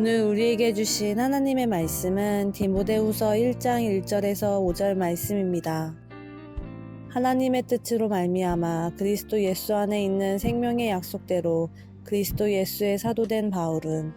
오늘 우리에게 주신 하나님의 말씀은 디모데후서 1장 1절에서 5절 말씀입니다. 하나님의 뜻으로 말미암아 그리스도 예수 안에 있는 생명의 약속대로 그리스도 예수의 사도된 바울은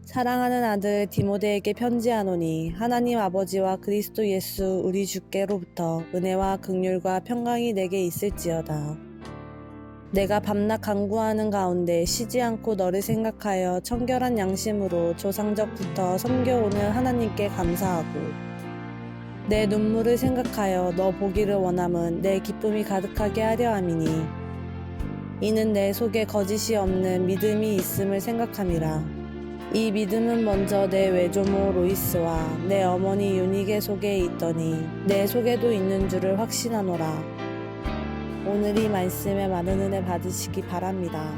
사랑하는 아들 디모데에게 편지하노니 하나님 아버지와 그리스도 예수 우리 주께로부터 은혜와 긍휼과 평강이 내게 있을지어다. 내가 밤낮 간구하는 가운데 쉬지 않고 너를 생각하여 청결한 양심으로 조상적부터 섬겨오는 하나님께 감사하고 내 눈물을 생각하여 너 보기를 원함은 내 기쁨이 가득하게 하려 함이니 이는 내 속에 거짓이 없는 믿음이 있음을 생각함이라. 이 믿음은 먼저 내 외조모 로이스와 내 어머니 유니게 속에 있더니 내 속에도 있는 줄을 확신하노라. 오늘 이 말씀에 많은 은혜 받으시기 바랍니다.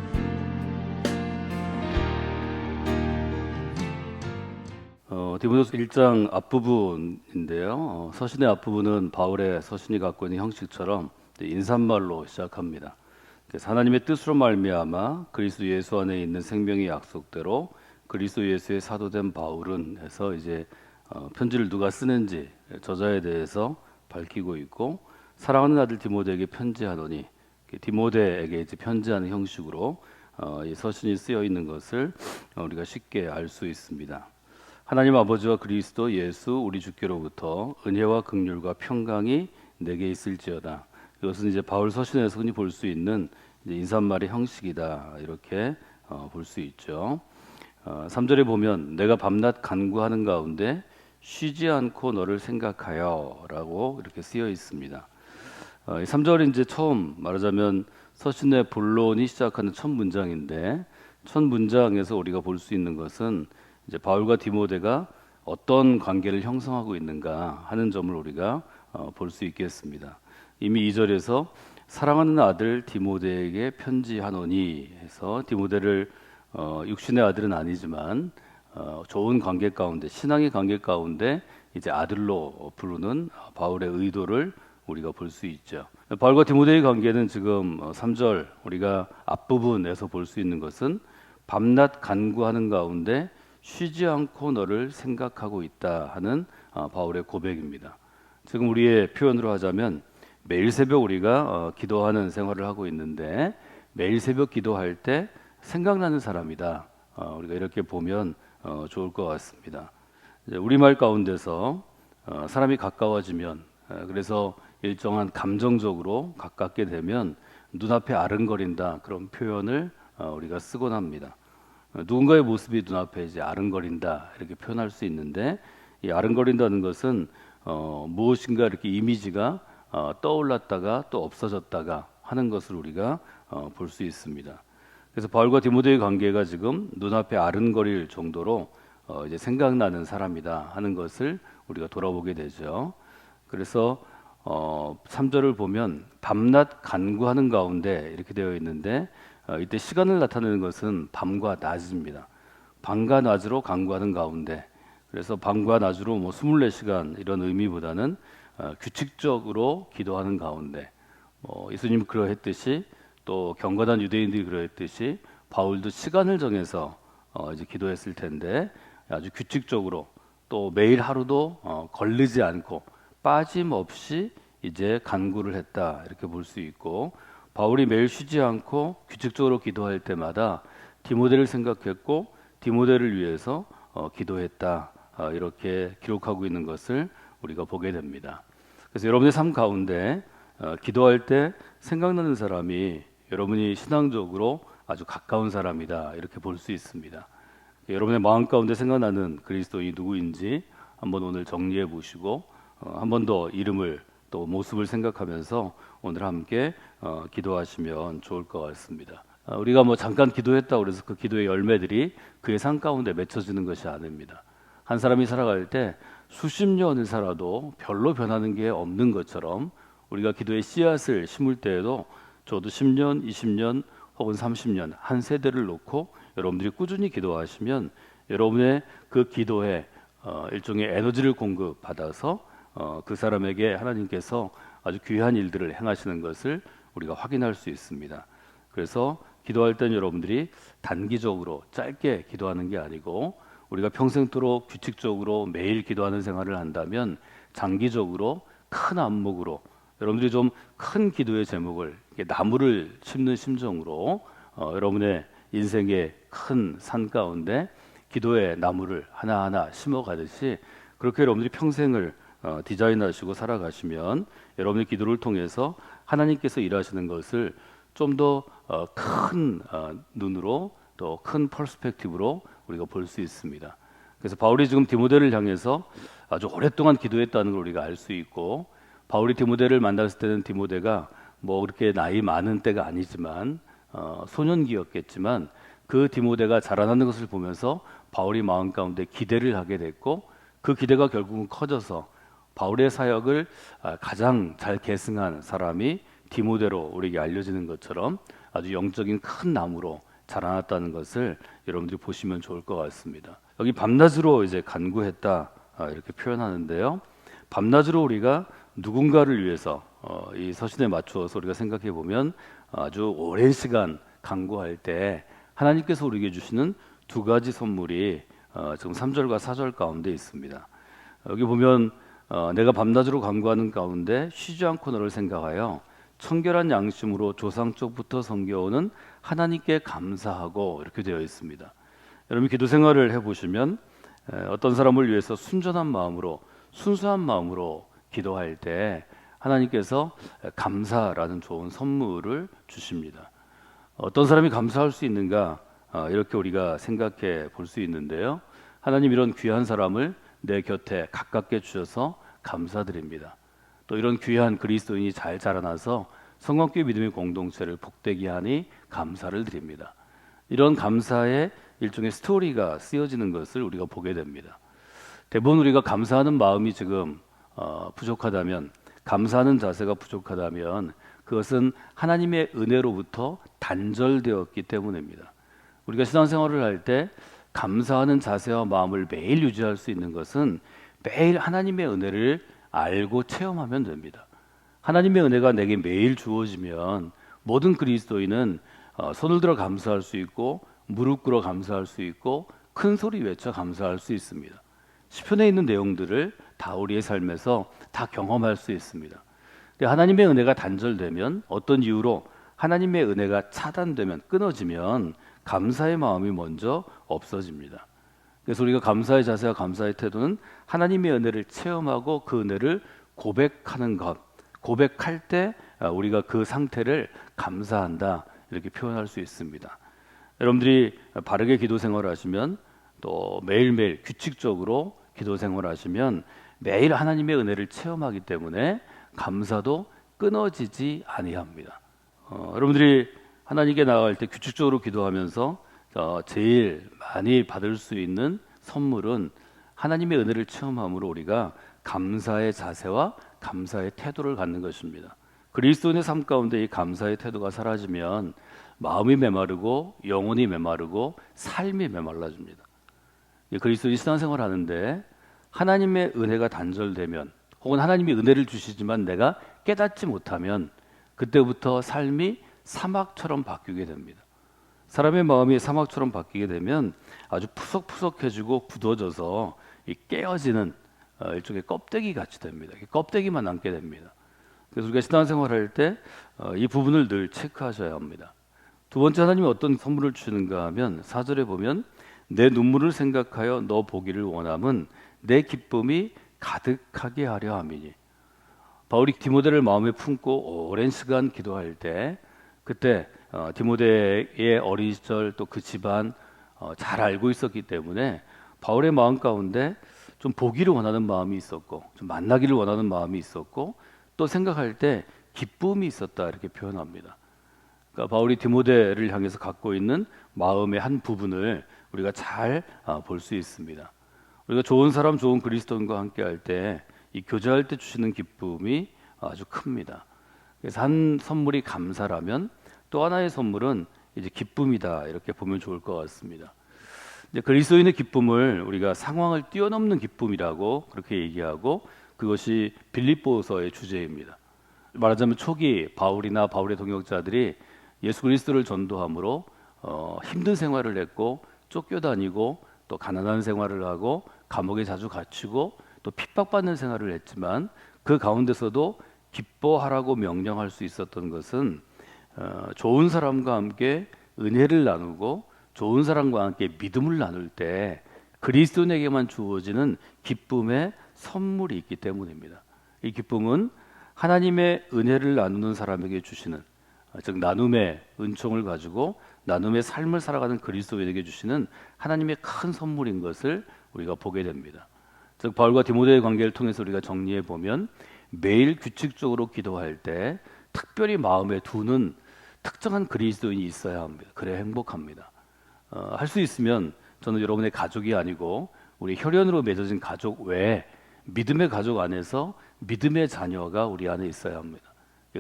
디모데후서 1장 앞부분인데요. 서신의 앞부분은 바울의 서신이 갖고 있는 형식처럼 인사말로 시작합니다. 하나님의 뜻으로 말미암아 그리스도 예수 안에 있는 생명의 약속대로 그리스도 예수의 사도된 바울은 해서 이제 편지를 누가 쓰는지 저자에 대해서 밝히고 있고, 사랑하는 아들 디모데에게 편지하노니, 디모데에게 이제 편지하는 형식으로 이 서신이 쓰여 있는 것을 우리가 쉽게 알 수 있습니다. 하나님 아버지와 그리스도 예수 우리 주께로부터 은혜와 긍휼과 평강이 내게 있을지어다. 이것은 이제 바울 서신에서 흔히 볼 수 있는 이제 인사말의 형식이다, 이렇게 볼 수 있죠. 3절에 보면 내가 밤낮 간구하는 가운데 쉬지 않고 너를 생각하여 라고 이렇게 쓰여 있습니다. 3절은 이제 처음 말하자면 서신의 본론이 시작하는 첫 문장인데, 첫 문장에서 우리가 볼 수 있는 것은 이제 바울과 디모데가 어떤 관계를 형성하고 있는가 하는 점을 우리가 볼 수 있겠습니다. 이미 2절에서 사랑하는 아들 디모데에게 편지하노니 해서 디모데를 육신의 아들은 아니지만 좋은 관계 가운데, 신앙의 관계 가운데 이제 아들로 부르는 바울의 의도를 우리가 볼 수 있죠. 바울과 디모데의 관계는 지금 3절 우리가 앞부분에서 볼 수 있는 것은 밤낮 간구하는 가운데 쉬지 않고 너를 생각하고 있다 하는 바울의 고백입니다. 지금 우리의 표현으로 하자면 매일 새벽 우리가 기도하는 생활을 하고 있는데, 매일 새벽 기도할 때 생각나는 사람이다, 우리가 이렇게 보면 좋을 것 같습니다. 우리말 가운데서 사람이 가까워지면, 그래서 일정한 감정적으로 가깝게 되면 눈앞에 아른거린다, 그런 표현을 우리가 쓰곤 합니다. 누군가의 모습이 눈앞에 이제 아른거린다, 이렇게 표현할 수 있는데, 이 아른거린다는 것은 무엇인가 이렇게 이미지가 떠올랐다가 또 없어졌다가 하는 것을 우리가 볼 수 있습니다. 그래서 바울과 디모데의 관계가 지금 눈앞에 아른거릴 정도로 이제 생각나는 사람이다 하는 것을 우리가 돌아보게 되죠. 그래서 3절을 보면 밤낮 간구하는 가운데 이렇게 되어 있는데, 이때 시간을 나타내는 것은 밤과 낮입니다. 밤과 낮으로 간구하는 가운데, 그래서 밤과 낮으로 24시간 이런 의미보다는 규칙적으로 기도하는 가운데, 예수님 그러했듯이 또 경건한 유대인들이 그러했듯이 바울도 시간을 정해서 이제 기도했을 텐데, 아주 규칙적으로 또 매일 하루도 걸리지 않고 빠짐없이 이제 간구를 했다, 이렇게 볼 수 있고, 바울이 매일 쉬지 않고 규칙적으로 기도할 때마다 디모데를 생각했고 디모데를 위해서 기도했다, 이렇게 기록하고 있는 것을 우리가 보게 됩니다. 그래서 여러분의 삶 가운데 기도할 때 생각나는 사람이 여러분이 신앙적으로 아주 가까운 사람이다, 이렇게 볼 수 있습니다. 여러분의 마음 가운데 생각나는 그리스도인이 누구인지 한번 오늘 정리해 보시고 한 번 더 이름을 또 모습을 생각하면서 오늘 함께 기도하시면 좋을 것 같습니다. 우리가 잠깐 기도했다고 해서 그 기도의 열매들이 그의 삶 가운데 맺혀지는 것이 아닙니다. 한 사람이 살아갈 때 수십 년을 살아도 별로 변하는 게 없는 것처럼, 우리가 기도의 씨앗을 심을 때에도 저도 10년, 20년 혹은 30년 한 세대를 놓고 여러분들이 꾸준히 기도하시면 여러분의 그 기도에 일종의 에너지를 공급받아서 그 사람에게 하나님께서 아주 귀한 일들을 행하시는 것을 우리가 확인할 수 있습니다. 그래서 기도할 때는 여러분들이 단기적으로 짧게 기도하는 게 아니고 우리가 평생토록 규칙적으로 매일 기도하는 생활을 한다면 장기적으로 큰 안목으로 여러분들이 좀 큰 기도의 제목을 나무를 심는 심정으로 여러분의 인생의 큰 산 가운데 기도의 나무를 하나하나 심어가듯이 그렇게 여러분들이 평생을 디자인하시고 살아가시면 여러분의 기도를 통해서 하나님께서 일하시는 것을 좀 더 큰 눈으로 또 큰 퍼스펙티브로 우리가 볼 수 있습니다. 그래서 바울이 지금 디모데를 향해서 아주 오랫동안 기도했다는 걸 우리가 알 수 있고 바울이 디모데를 만났을 때는 디모데가 뭐 그렇게 나이 많은 때가 아니지만 소년기였겠지만 그 디모데가 자라나는 것을 보면서 바울이 마음 가운데 기대를 하게 됐고 그 기대가 결국은 커져서 바울의 사역을 가장 잘 계승한 사람이 디모데로 우리에게 알려지는 것처럼 아주 영적인 큰 나무로 자라났다는 것을 여러분들이 보시면 좋을 것 같습니다. 여기 밤낮으로 이제 간구했다 이렇게 표현하는데요. 밤낮으로 우리가 누군가를 위해서 이 서신에 맞추어서 우리가 생각해 보면 아주 오랜 시간 간구할 때 하나님께서 우리에게 주시는 두 가지 선물이 지금 3절과 4절 가운데 있습니다. 여기 보면 내가 밤낮으로 간구하는 가운데 쉬지 않고 너를 생각하여 청결한 양심으로 조상 쪽부터 섬겨오는 하나님께 감사하고 이렇게 되어 있습니다. 여러분 기도 생활을 해보시면 어떤 사람을 위해서 순전한 마음으로 순수한 마음으로 기도할 때 하나님께서 감사라는 좋은 선물을 주십니다. 어떤 사람이 감사할 수 있는가 이렇게 우리가 생각해 볼 수 있는데요. 하나님 이런 귀한 사람을 내 곁에 가깝게 주셔서 감사드립니다. 또 이런 귀한 그리스도인이 잘 자라나서 성령교회 믿음의 공동체를 복되게 하니 감사를 드립니다. 이런 감사의 일종의 스토리가 쓰여지는 것을 우리가 보게 됩니다. 대부분 우리가 감사하는 마음이 지금 부족하다면 감사하는 자세가 부족하다면 그것은 하나님의 은혜로부터 단절되었기 때문입니다. 우리가 신앙생활을 할 때 감사하는 자세와 마음을 매일 유지할 수 있는 것은 매일 하나님의 은혜를 알고 체험하면 됩니다. 하나님의 은혜가 내게 매일 주어지면 모든 그리스도인은 손을 들어 감사할 수 있고 무릎 꿇어 감사할 수 있고 큰 소리 외쳐 감사할 수 있습니다. 시편에 있는 내용들을 다 우리의 삶에서 다 경험할 수 있습니다. 하나님의 은혜가 단절되면 어떤 이유로 하나님의 은혜가 차단되면 끊어지면 감사의 마음이 먼저 없어집니다. 그래서 우리가 감사의 자세와 감사의 태도는 하나님의 은혜를 체험하고 그 은혜를 고백하는 것, 고백할 때 우리가 그 상태를 감사한다 이렇게 표현할 수 있습니다. 여러분들이 바르게 기도 생활하시면 또 매일매일 규칙적으로 기도 생활하시면 매일 하나님의 은혜를 체험하기 때문에 감사도 끊어지지 아니합니다. 여러분들이 하나님께 나아갈 때 규칙적으로 기도하면서 제일 많이 받을 수 있는 선물은 하나님의 은혜를 체험함으로 우리가 감사의 자세와 감사의 태도를 갖는 것입니다. 그리스도인의 삶 가운데 이 감사의 태도가 사라지면 마음이 메마르고 영혼이 메마르고 삶이 메말라집니다. 그리스도인이 신앙생활 하는데 하나님의 은혜가 단절되면 혹은 하나님이 은혜를 주시지만 내가 깨닫지 못하면 그때부터 삶이 사막처럼 바뀌게 됩니다. 사람의 마음이 사막처럼 바뀌게 되면 아주 푸석푸석해지고 굳어져서 깨어지는 일종의 껍데기 같이 됩니다. 껍데기만 남게 됩니다. 그래서 우리가 신앙생활할 때 이 부분을 늘 체크하셔야 합니다. 두 번째 하나님이 어떤 선물을 주시는가 하면 4절에 보면 내 눈물을 생각하여 너 보기를 원함은 내 기쁨이 가득하게 하려 함이니. 바울이 디모데를 마음에 품고 오랜 시간 기도할 때 그때 디모데의 어린 시절 또 그 집안 잘 알고 있었기 때문에 바울의 마음 가운데 좀 보기를 원하는 마음이 있었고 좀 만나기를 원하는 마음이 있었고 또 생각할 때 기쁨이 있었다 이렇게 표현합니다. 그러니까 바울이 디모데를 향해서 갖고 있는 마음의 한 부분을 우리가 잘 볼 수 있습니다. 우리가 좋은 사람, 좋은 그리스도인과 함께 할 때 이 교제할 때 주시는 기쁨이 아주 큽니다. 그래서 한 선물이 감사라면 또 하나의 선물은 이제 기쁨이다 이렇게 보면 좋을 것 같습니다. 이제 그리스도인의 기쁨을 우리가 상황을 뛰어넘는 기쁨이라고 그렇게 얘기하고 그것이 빌립보서의 주제입니다. 말하자면 초기 바울이나 바울의 동역자들이 예수 그리스도를 전도함으로 힘든 생활을 했고 쫓겨다니고 또 가난한 생활을 하고 감옥에 자주 갇히고 또 핍박받는 생활을 했지만 그 가운데서도 기뻐하라고 명령할 수 있었던 것은 좋은 사람과 함께 은혜를 나누고 좋은 사람과 함께 믿음을 나눌 때 그리스도인에게만 주어지는 기쁨의 선물이 있기 때문입니다. 이 기쁨은 하나님의 은혜를 나누는 사람에게 주시는, 즉 나눔의 은총을 가지고 나눔의 삶을 살아가는 그리스도인에게 주시는 하나님의 큰 선물인 것을 우리가 보게 됩니다. 즉 바울과 디모데의 관계를 통해서 우리가 정리해 보면 매일 규칙적으로 기도할 때 특별히 마음에 두는 특정한 그리스도인이 있어야 합니다. 그래야 행복합니다. 할 수 있으면 저는 여러분의 가족이 아니고 우리 혈연으로 맺어진 가족 외에 믿음의 가족 안에서 믿음의 자녀가 우리 안에 있어야 합니다.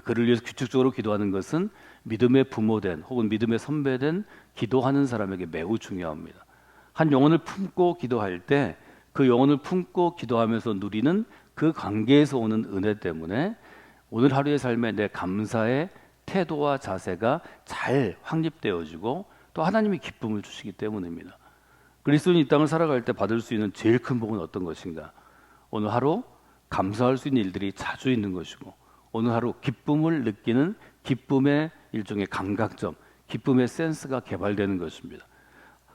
그를 위해서 규칙적으로 기도하는 것은 믿음의 부모된 혹은 믿음의 선배된 기도하는 사람에게 매우 중요합니다. 한 영혼을 품고 기도할 때 그 영혼을 품고 기도하면서 누리는 그 관계에서 오는 은혜 때문에 오늘 하루의 삶에 내 감사의 태도와 자세가 잘 확립되어지고 또 하나님이 기쁨을 주시기 때문입니다. 그리스도인이 이 땅을 살아갈 때 받을 수 있는 제일 큰 복은 어떤 것인가? 오늘 하루 감사할 수 있는 일들이 자주 있는 것이고 오늘 하루 기쁨을 느끼는 기쁨의 일종의 감각점, 기쁨의 센스가 개발되는 것입니다.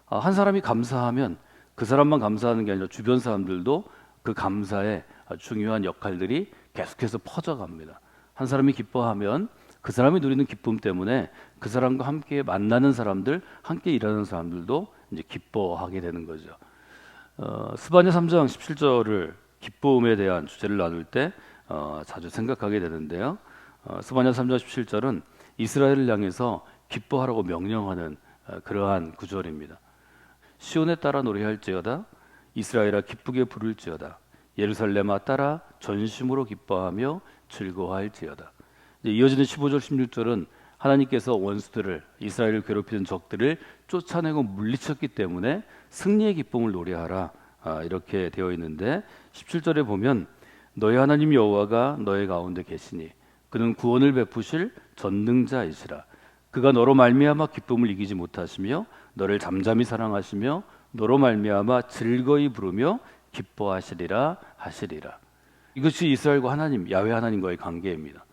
한 사람이 감사하면 그 사람만 감사하는 게 아니라 주변 사람들도 그 감사에 중요한 역할들이 계속해서 퍼져갑니다. 한 사람이 기뻐하면 그 사람이 누리는 기쁨 때문에 그 사람과 함께 만나는 사람들, 함께 일하는 사람들도 이제 기뻐하게 되는 거죠. 스바냐 3장 17절을 기쁨에 대한 주제를 나눌 때 자주 생각하게 되는데요. 스바냐 3장 17절은 이스라엘을 향해서 기뻐하라고 명령하는 그러한 구절입니다. 시온에 따라 노래할지어다, 이스라엘아 기쁘게 부를지어다, 예루살렘아 따라 전심으로 기뻐하며 즐거워할지어다. 이어지는 15절 16절은 하나님께서 원수들을, 이스라엘을 괴롭히는 적들을 쫓아내고 물리쳤기 때문에 승리의 기쁨을 노래하라, 이렇게 되어 있는데 17절에 보면 너의 하나님 여호와가 너의 가운데 계시니 그는 구원을 베푸실 전능자이시라. 그가 너로 말미암아 기쁨을 이기지 못하시며 너를 잠잠히 사랑하시며 너로 말미암아 즐거이 부르며 기뻐하시리라 하시리라. 이것이 이스라엘과 하나님, 야훼 하나님과의 관계입니다.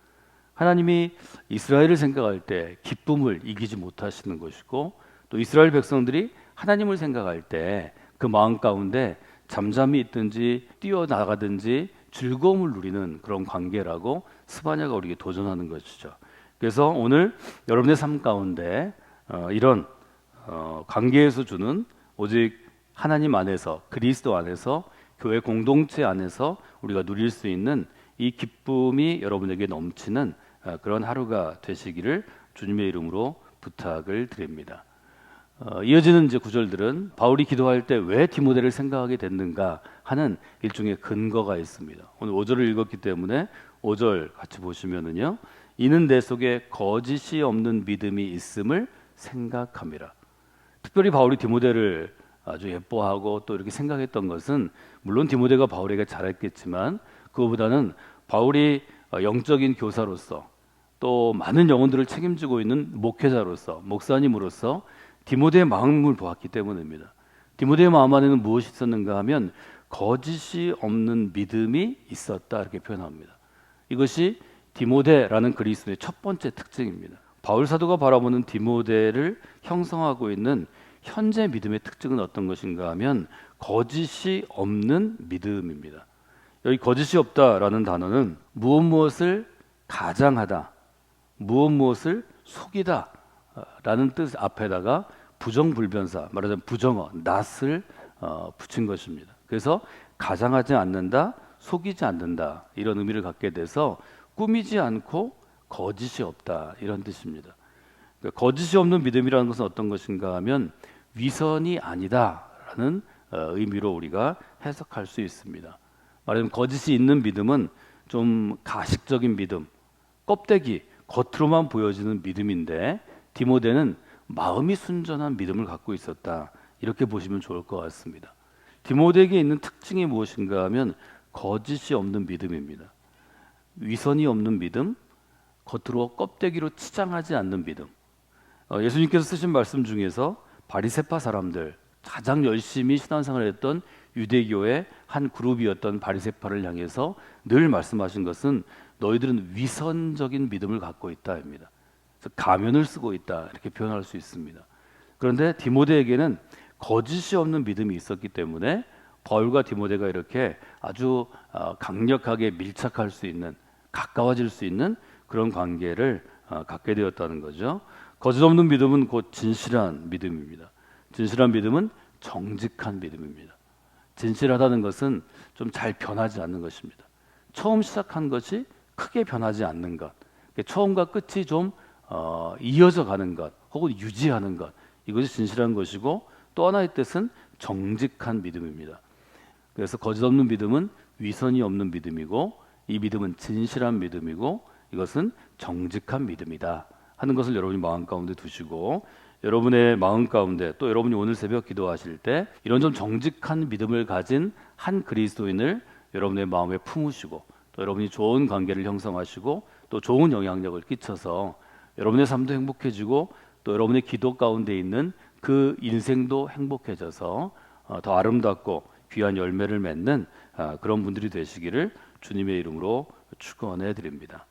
하나님이 이스라엘을 생각할 때 기쁨을 이기지 못하시는 것이고 또 이스라엘 백성들이 하나님을 생각할 때 그 마음 가운데 잠잠히 있든지 뛰어나가든지 즐거움을 누리는 그런 관계라고 스바냐가 우리에게 도전하는 것이죠. 그래서 오늘 여러분의 삶 가운데 이런 관계에서 주는 오직 하나님 안에서 그리스도 안에서 교회 공동체 안에서 우리가 누릴 수 있는 이 기쁨이 여러분에게 넘치는 그런 하루가 되시기를 주님의 이름으로 부탁을 드립니다. 이어지는 이제 구절들은 바울이 기도할 때 왜 디모데를 생각하게 됐는가 하는 일종의 근거가 있습니다. 오늘 5절을 읽었기 때문에 5절 같이 보시면은요. 이는 내 속에 거짓이 없는 믿음이 있음을 생각함이라. 특별히 바울이 디모데를 아주 예뻐하고 또 이렇게 생각했던 것은 물론 디모데가 바울에게 잘했겠지만 그거보다는 바울이 영적인 교사로서 또 많은 영혼들을 책임지고 있는 목회자로서 목사님으로서 디모데의 마음을 보았기 때문입니다. 디모데의 마음 안에는 무엇이 있었는가 하면 거짓이 없는 믿음이 있었다 이렇게 표현합니다. 이것이 디모데라는 그리스도의 첫 번째 특징입니다. 바울 사도가 바라보는 디모데를 형성하고 있는 현재 믿음의 특징은 어떤 것인가 하면 거짓이 없는 믿음입니다. 여기 거짓이 없다라는 단어는 무엇을 가장하다, 무엇을 속이다 라는 뜻 앞에다가 부정불변사, 말하자면 부정어, 낫을 붙인 것입니다. 그래서 가장하지 않는다, 속이지 않는다 이런 의미를 갖게 돼서 꾸미지 않고 거짓이 없다 이런 뜻입니다. 그러니까 거짓이 없는 믿음이라는 것은 어떤 것인가 하면 위선이 아니다라는 의미로 우리가 해석할 수 있습니다. 말하자면 거짓이 있는 믿음은 좀 가식적인 믿음, 껍데기, 겉으로만 보여지는 믿음인데 디모데는 마음이 순전한 믿음을 갖고 있었다. 이렇게 보시면 좋을 것 같습니다. 디모데에게 있는 특징이 무엇인가 하면 거짓이 없는 믿음입니다. 위선이 없는 믿음, 겉으로 껍데기로 치장하지 않는 믿음. 예수님께서 쓰신 말씀 중에서 바리새파 사람들, 가장 열심히 신앙생활을 했던 유대교의 한 그룹이었던 바리새파를 향해서 늘 말씀하신 것은 너희들은 위선적인 믿음을 갖고 있다입니다. 그래서 가면을 쓰고 있다 이렇게 표현할 수 있습니다. 그런데 디모데에게는 거짓이 없는 믿음이 있었기 때문에 바울과 디모데가 이렇게 아주 강력하게 밀착할 수 있는, 가까워질 수 있는 그런 관계를 갖게 되었다는 거죠. 거짓 없는 믿음은 곧 진실한 믿음입니다. 진실한 믿음은 정직한 믿음입니다. 진실하다는 것은 좀 잘 변하지 않는 것입니다. 처음 시작한 것이 크게 변하지 않는 것, 처음과 끝이 좀 이어져 가는 것, 혹은 유지하는 것, 이것이 진실한 것이고, 또 하나의 뜻은 정직한 믿음입니다. 그래서 거짓 없는 믿음은 위선이 없는 믿음이고, 이 믿음은 진실한 믿음이고, 이것은 정직한 믿음이다 하는 것을 여러분이 마음 가운데 두시고, 여러분의 마음 가운데 또 여러분이 오늘 새벽 기도하실 때 이런 좀 정직한 믿음을 가진 한 그리스도인을 여러분의 마음에 품으시고, 또 여러분이 좋은 관계를 형성하시고 또 좋은 영향력을 끼쳐서 여러분의 삶도 행복해지고 또 여러분의 기도 가운데 있는 그 인생도 행복해져서 더 아름답고 귀한 열매를 맺는 그런 분들이 되시기를 주님의 이름으로 축원해 드립니다.